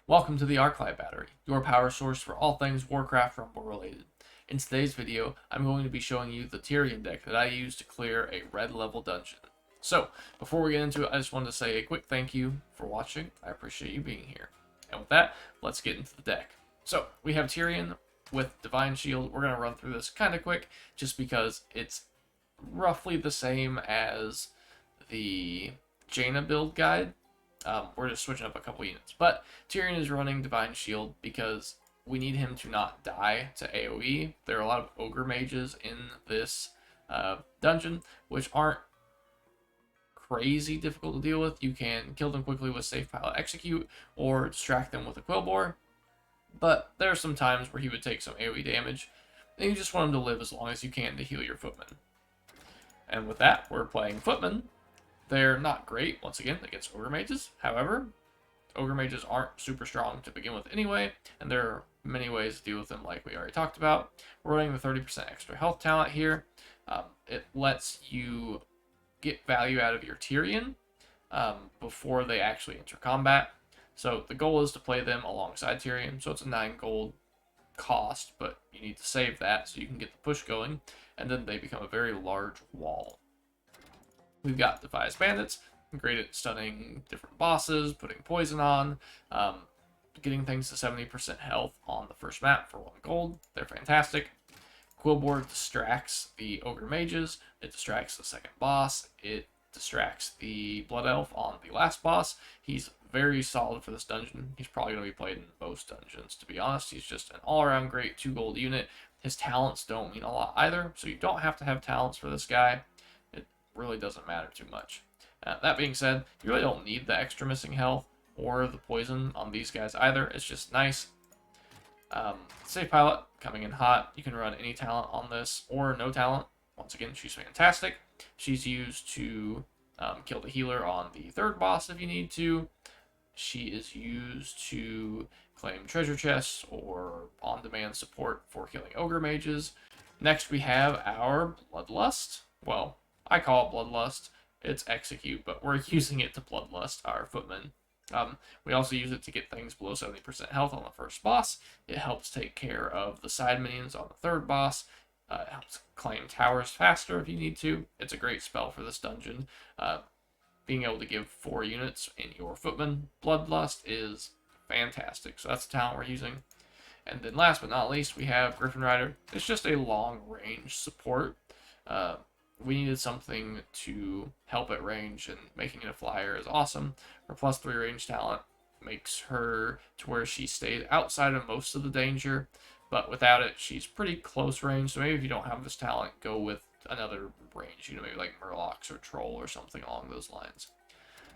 Welcome to the Arclight Battery, your power source for all things Warcraft Rumble related. In today's video, I'm going to be showing you the Tirion deck that I use to clear a red level dungeon. So, before we get into it, I just wanted to say a quick thank you for watching. I appreciate you being here. And with that, let's get into the deck. So, we have Tirion with Divine Shield. We're going to run through this kind of quick, just because it's roughly the same as the Jaina build guide. We're just switching up a couple units. But Tirion is running Divine Shield because we need him to not die to AoE. There are a lot of Ogre Mages in this dungeon, which aren't crazy difficult to deal with. You can kill them quickly with Safe Pilot Execute, or distract them with a Quillbore. But there are some times where he would take some AoE damage, and you just want him to live as long as you can to heal your Footmen. And with that, we're playing Footmen. They're not great, once again, against Ogre Mages. However, Ogre Mages aren't super strong to begin with anyway, and there are many ways to deal with them like we already talked about. We're running the 30% extra health talent here. It lets you get value out of your Tirion before they actually enter combat. So the goal is to play them alongside Tirion, so it's a 9 gold cost, but you need to save that so you can get the push going, and then they become a very large wall. We've got Defias Bandits, great at stunning different bosses, putting poison on, getting things to 70% health on the first map for 1 gold. They're fantastic. Quillbore distracts the Ogre Mages, it distracts the second boss, it distracts the Blood Elf on the last boss. He's very solid for this dungeon. He's probably going to be played in most dungeons, to be honest. He's just an all-around great 2 gold unit. His talents don't mean a lot either, so you don't have to have talents for this guy. Really doesn't matter too much. That being said, you really don't need the extra missing health or the poison on these guys either. It's just nice. Safe Pilot coming in hot. You can run any talent on this or no talent. Once again, she's fantastic. She's used to kill the healer on the third boss if you need to. She is used to claim treasure chests or on-demand support for killing Ogre Mages. Next we have our Bloodlust. Well, I call it Bloodlust. It's Execute, but we're using it to Bloodlust our Footmen. We also use it to get things below 70% health on the first boss. It helps take care of the side minions on the third boss. It helps claim towers faster if you need to. It's a great spell for this dungeon. Being able to give 4 units in your Footmen Bloodlust is fantastic. So that's the talent we're using. And then last but not least, we have Griffin Rider. It's just a long-range support. We needed something to help at range, and making it a flyer is awesome. Her +3 range talent makes her to where she stayed outside of most of the danger, but without it, she's pretty close range. So maybe if you don't have this talent, go with another range, maybe like Murlocs or Troll or something along those lines.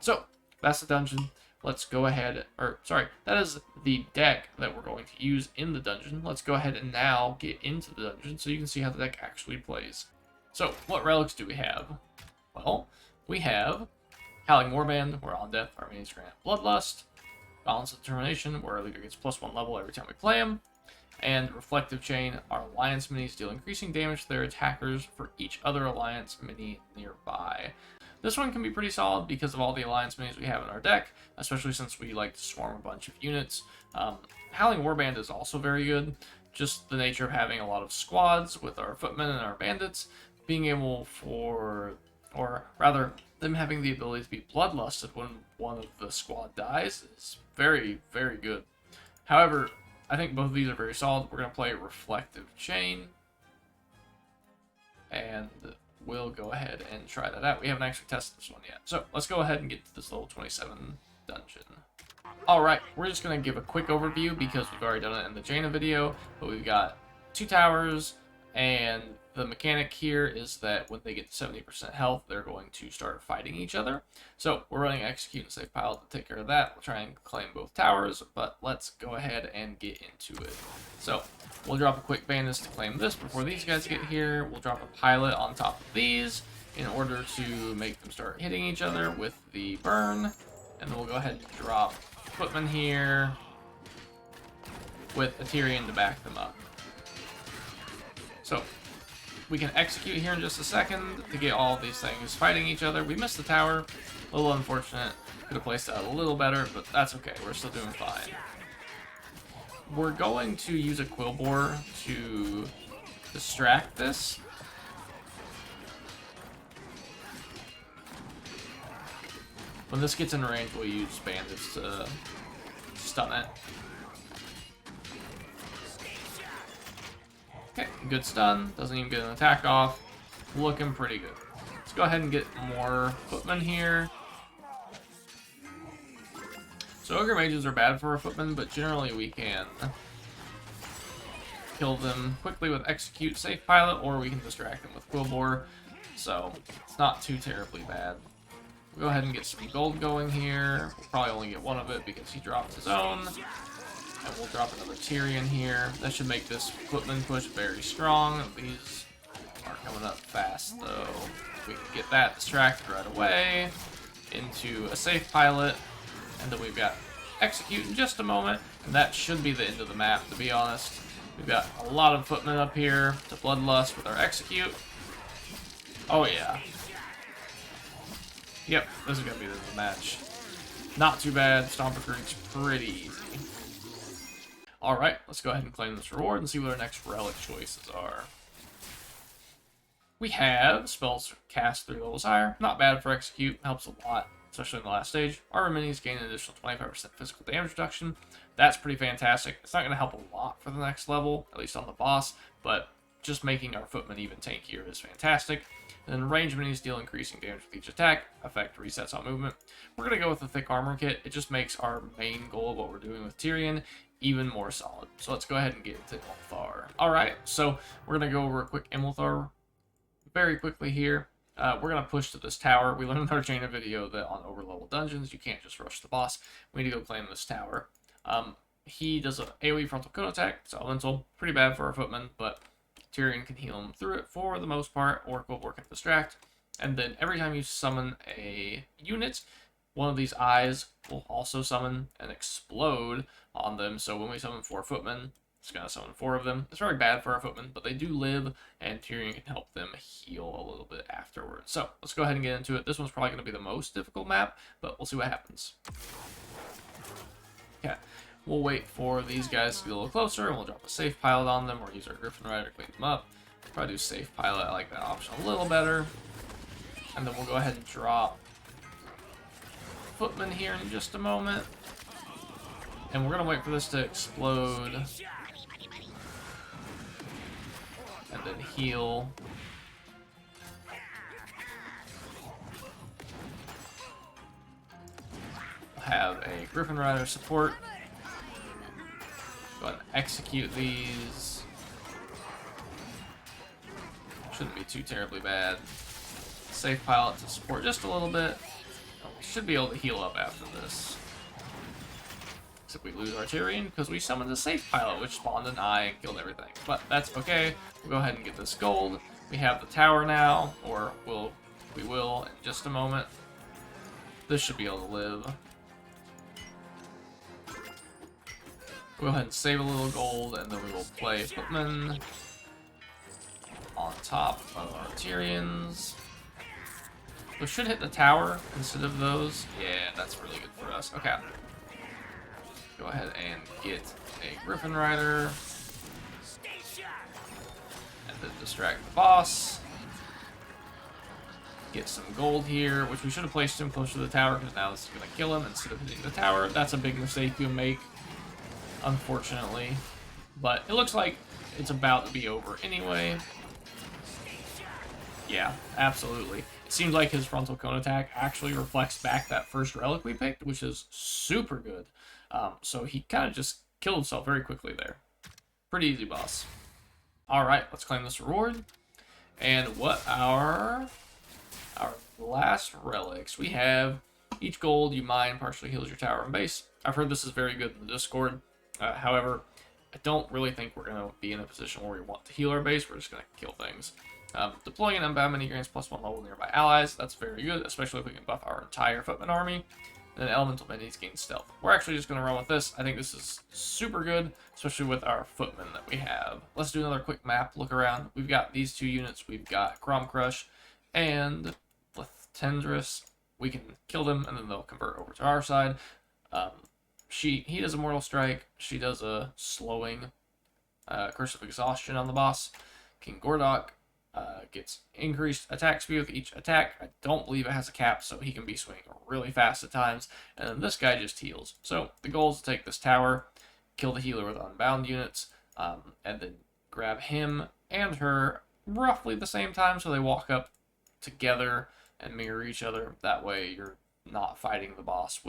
So that's the dungeon. Let's go ahead, that is the deck that we're going to use in the dungeon. Let's go ahead and now get into the dungeon so you can see how the deck actually plays. So, what relics do we have? Well, we have Howling Warband, where on death our minions grant Bloodlust, Balance of Determination, where our leader gets +1 level every time we play him, and Reflective Chain, our alliance minis deal increasing damage to their attackers for each other alliance mini nearby. This one can be pretty solid because of all the alliance minis we have in our deck, especially since we like to swarm a bunch of units. Howling Warband is also very good, just the nature of having a lot of squads with our Footmen and our Bandits. Being able them having the ability to be bloodlusted when one of the squad dies is very, very good. However, I think both of these are very solid. We're going to play Reflective Chain, and we'll go ahead and try that out. We haven't actually tested this one yet, so let's go ahead and get to this level 27 dungeon. Alright, we're just going to give a quick overview because we've already done it in the Jaina video, but we've got 2 towers, and the mechanic here is that when they get to 70% health, they're going to start fighting each other. So we're running Execute and Safe Pilot to take care of that. We'll try and claim both towers, but let's go ahead and get into it. So we'll drop a quick Bandits to claim this before these guys get here. We'll drop a Pilot on top of these in order to make them start hitting each other with the burn. And then we'll go ahead and drop Footmen here with a Tirion to back them up. So We can execute here in just a second to get all of these things fighting each other. We missed the tower. A little unfortunate. Could have placed that a little better, but that's okay. We're still doing fine. We're going to use a quill bore to distract this. When this gets in range, we'll use bandits to stun it. Okay, good stun. Doesn't even get an attack off. Looking pretty good. Let's go ahead and get more footmen here. So ogre mages are bad for a footman, but generally we can kill them quickly with execute safe pilot, or we can distract them with quill bore. So it's not too terribly bad. We'll go ahead and get some gold going here. We'll probably only get one of it because he dropped his own. And we'll drop another Tirion here. That should make this footman push very strong. These are coming up fast, though. We can get that distracted right away into a safe pilot. And then we've got execute in just a moment. And that should be the end of the map, to be honest. We've got a lot of footmen up here to bloodlust with our execute. Oh, yeah. Yep, this is going to be the end of the match. Not too bad. Stomper Creek's pretty easy. Alright, let's go ahead and claim this reward and see what our next relic choices are. We have spells cast 3 levels higher. Not bad for execute. Helps a lot, especially in the last stage. Armor minis gain an additional 25% physical damage reduction. That's pretty fantastic. It's not going to help a lot for the next level, at least on the boss, but just making our footmen even tankier is fantastic. And then range minis deal increasing damage with each attack. Effect resets on movement. We're going to go with the thick armor kit. It just makes our main goal of what we're doing with Tirion even more solid. So let's go ahead and get into Imulthar. Alright, so we're going to go over a quick Imulthar very quickly here. We're going to push to this tower. We learned in our Jaina video that on overlevel dungeons, you can't just rush the boss. We need to go claim this tower. He does an AoE frontal cone attack. It's elemental. Pretty bad for our footman, but Tirion can heal him through it for the most part, or Quill can distract. And then every time you summon a unit, one of these eyes will also summon and explode on them. So when we summon 4 footmen, it's going to summon 4 of them. It's very bad for our footmen, but they do live, and Tirion can help them heal a little bit afterwards. So let's go ahead and get into it. This one's probably going to be the most difficult map, but we'll see what happens. Okay, we'll wait for these guys to get a little closer, and we'll drop a safe pilot on them, or use our Griffin Rider to clean them up. Probably do safe pilot. I like that option a little better. And then we'll go ahead and drop footman here in just a moment. And we're going to wait for this to explode. And then heal. We'll have a Griffin Rider support. Go ahead and execute these. Shouldn't be too terribly bad. Safe pilot to support just a little bit. We should be able to heal up after this. Except we lose our Tirion because we summoned a safe pilot, which spawned an eye and killed everything. But that's okay. We'll go ahead and get this gold. We have the tower now, or we will in just a moment. This should be able to live. We'll go ahead and save a little gold, and then we will play footman on top of our Tirions. We should hit the tower instead of those. Yeah, that's really good for us. Okay. Go ahead and get a Griffin Rider. And then distract the boss. Get some gold here, which we should have placed him closer to the tower, because now this is going to kill him instead of hitting the tower. That's a big mistake you'll make, unfortunately. But it looks like it's about to be over anyway. Yeah, absolutely. It seems like his frontal cone attack actually reflects back that first relic we picked, which is super good. So he kind of just killed himself very quickly there. Pretty easy boss. Alright, let's claim this reward. And what are our last relics? We have each gold you mine partially heals your tower and base. I've heard this is very good in the Discord. However, I don't really think we're going to be in a position where we want to heal our base. We're just going to kill things. Deploying an unbound mini grants +1 level nearby allies. That's very good, especially if we can buff our entire footman army. and then elemental minis gain stealth. We're actually just going to run with this. I think this is super good, especially with our footmen that we have. Let's do another quick map look around. We've got these two units. We've got Crom Crush and Tendris. We can kill them, and then they'll convert over to our side. He does a Mortal Strike. She does a slowing Curse of Exhaustion on the boss. King Gordok gets increased attack speed with each attack. I don't believe it has a cap, so he can be swinging really fast at times. And then this guy just heals. So the goal is to take this tower, kill the healer with unbound units, and then grab him and her roughly the same time, so they walk up together and mirror each other. That way you're not fighting the boss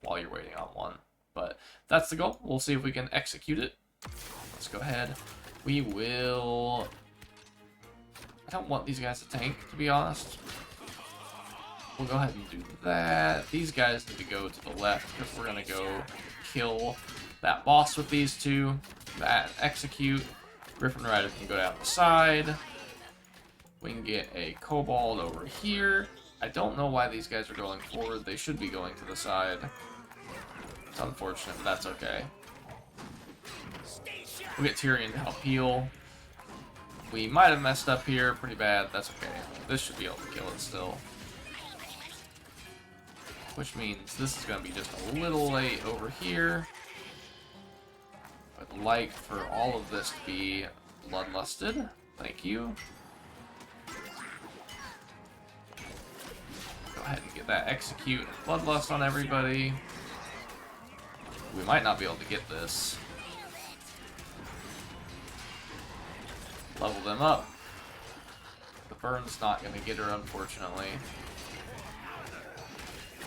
while you're waiting on one. But that's the goal. We'll see if we can execute it. Let's go ahead. We will... I don't want these guys to tank, to be honest. We'll go ahead and do that. These guys need to go to the left, because we're going to go kill that boss with these two. That, execute. Griffin Rider can go down the side. We can get a Kobold over here. I don't know why these guys are going forward. They should be going to the side. It's unfortunate, but that's okay. We'll get Tirion to help heal. We might have messed up here pretty bad. That's okay. This should be able to kill it still. Which means this is going to be just a little late over here. I'd like for all of this to be bloodlusted. Thank you. Go ahead and get that execute and bloodlust on everybody. We might not be able to get this. Level them up. The burn's not going to get her, unfortunately.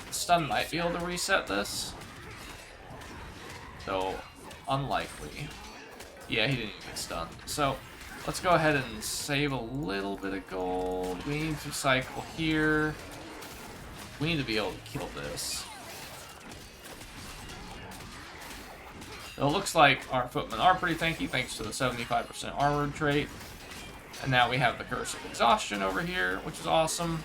The stun might be able to reset this. Though, unlikely. Yeah, he didn't even get stunned. So, let's go ahead and save a little bit of gold. We need to cycle here. We need to be able to kill this. It looks like our footmen are pretty tanky thanks to the 75% armored trait. And now we have the Curse of Exhaustion over here, which is awesome.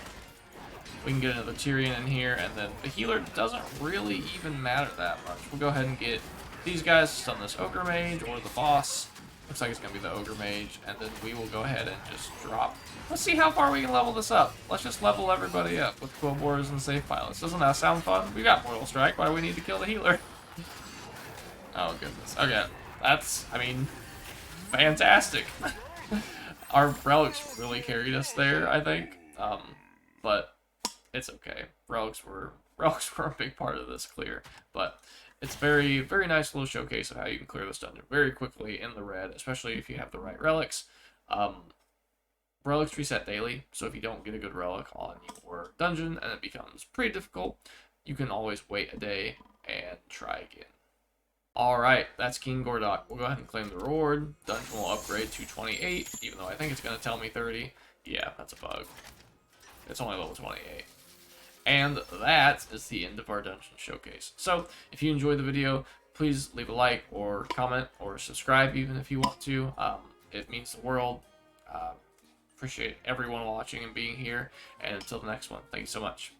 We can get another Tirion in here, and then the healer doesn't really even matter that much. We'll go ahead and get these guys to stun this Ogre Mage, or the boss. Looks like it's going to be the Ogre Mage, and then we will go ahead and just drop. Let's see how far we can level this up. Let's just level everybody up with Quill Boars and Safe Pilots. Doesn't that sound fun? We got Mortal Strike. Why do we need to kill the healer? Oh, goodness. Okay. That's, I mean, fantastic. Our relics really carried us there, I think. But it's okay. Relics were a big part of this clear. But it's very, very nice little showcase of how you can clear this dungeon very quickly in the red, especially if you have the right relics. Relics reset daily, so if you don't get a good relic on your dungeon and it becomes pretty difficult, you can always wait a day and try again. Alright, that's King Gordok. We'll go ahead and claim the reward. Dungeon will upgrade to 28, even though I think it's going to tell me 30. Yeah, that's a bug. It's only level 28. And that is the end of our dungeon showcase. So, if you enjoyed the video, please leave a like or comment or subscribe even if you want to. It means the world. Appreciate everyone watching and being here. And until the next one, thank you so much.